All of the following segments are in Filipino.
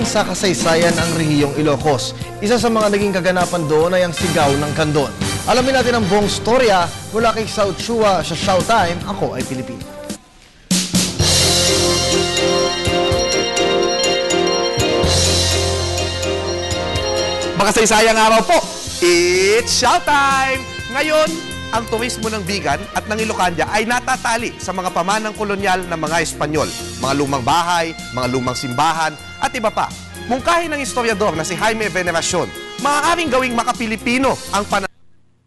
sa kasaysayan ang rehiyong Ilocos. Isa sa mga naging kaganapan doon ay ang sigaw ng Kandon. Alamin natin ang buong storya mula kay South Chua sa Showtime. Ako ay Pilipino. Makasaysayang araw po, it's Showtime! Ngayon, ang turismo ng Vigan at ng Ilocania ay natatali sa mga pamanang kolonyal ng mga Espanyol, mga lumang bahay, mga lumang simbahan, at iba pa. Mungkahi ng historiador na si Jaime Veneracion, maaaring gawing makapilipino ang pananaw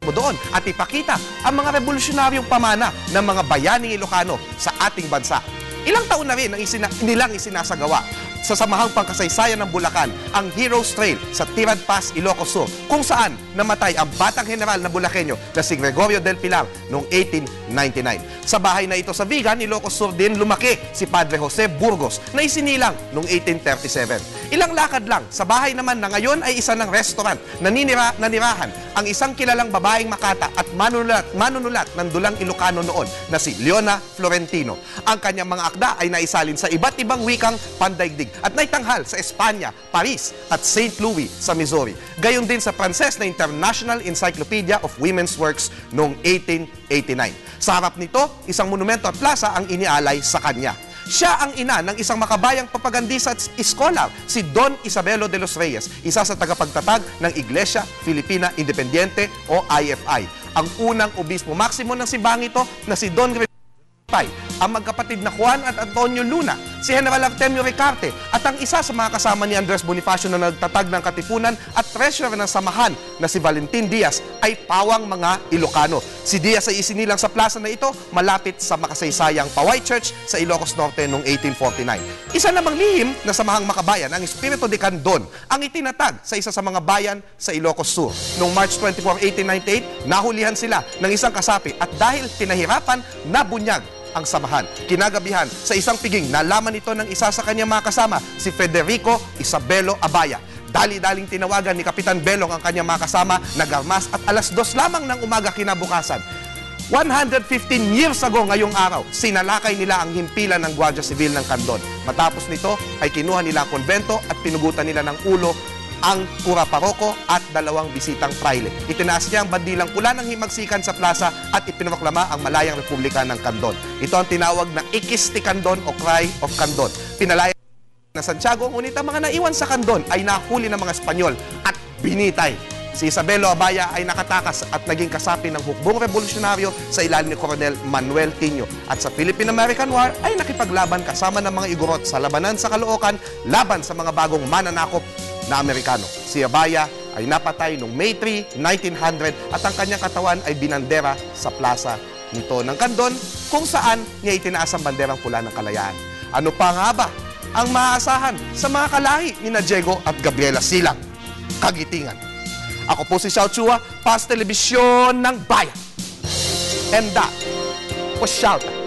mo doon at ipakita ang mga revolusyonaryong pamana ng mga bayaning Ilocano sa ating bansa. Ilang taon na rin ang nilang isinasagawa sa Samahang Pangkasaysayan ng Bulacan, ang Heroes Trail sa Tirad Pass, Ilocos Sur, kung saan namatay ang batang general na Bulakenyo na si Gregorio del Pilar noong 1899. Sa bahay na ito sa Vigan, Ilocos Sur din lumaki si Padre Jose Burgos na isinilang noong 1837. Ilang lakad lang, sa bahay naman na ngayon ay isa ng restaurant na nanirahan ang isang kilalang babaeng Makata at manunulat ng dulang Ilocano noon na si Leona Florentino. Ang kanyang mga akda ay naisalin sa iba't ibang wikang pandaigdig at naitanghal sa Espanya, Paris at St. Louis sa Missouri. Gayon din sa Pranses na International Encyclopedia of Women's Works noong 1889. Sa harap nito, isang monumento at plaza ang inialay sa kanya. Siya ang ina ng isang makabayang propagandista at scholar, si Don Isabelo de los Reyes, isa sa tagapagtatag ng Iglesia Filipina Independiente o IFI. Ang unang obispo maximo ng simbahang ito na si Don ang magkapatid na Juan at Antonio Luna, si General Artemio Ricarte at ang isa sa mga kasama ni Andres Bonifacio na nagtatag ng Katipunan at treasurer ng samahan na si Valentin Diaz ay pawang mga Ilocano. Si Diaz ay isinilang sa plaza na ito malapit sa makasaysayang Paway Church sa Ilocos Norte noong 1849. Isa namang lihim na samahang makabayan, ang Espiritu de Candon, ang itinatag sa isa sa mga bayan sa Ilocos Sur. Noong March 24, 1898, nahulihan sila ng isang kasapi at dahil pinahirapan, nabunyag ang samahan. Kinagabihan, sa isang piging, nalaman ito ng isa sa kanyang mga kasama, si Federico Isabelo Abaya. Dali-daling tinawagan ni Kapitan Belong ang kanyang mga kasama, nagarmas at alas 2 lamang ng umaga kinabukasan. 115 years ago ngayong araw, sinalakay nila ang himpilan ng Guardia Civil ng Candon. Matapos nito ay kinuha nila ang konbento at pinugutan nila ng ulo ang kura paroko at 2 bisitang praile. Itinaas niya ang bandilang pula ng himagsikan sa plaza at ipinoklama ang Malayang Republika ng Candon. Ito ang tinawag na Ikis ti Candon o Cry of Candon. Pinalaya na Santiago, ngunit ang mga naiwan sa Candon ay nahuli ng mga Espanyol at binitay. Si Isabelo Abaya ay nakatakas at naging kasapi ng hukbong revolusyonaryo sa ilalim ni Coronel Manuel Tino. At sa Philippine-American War ay nakipaglaban kasama ng mga Igorot sa labanan sa Caloocan laban sa mga bagong mananakop na Amerikano. Si Abaya ay napatay noong May 3, 1900 at ang kanyang katawan ay binandera sa plaza nito ng Candon kung saan niya itinaas ang banderang pula ng kalayaan. Ano pa nga ba ang maaasahan sa mga kalahi ni Diego at Gabriela Silang? Kagitingan. Ako po si Xiao Chua, Pas Telebisyon ng Bayan. And that was Showtime.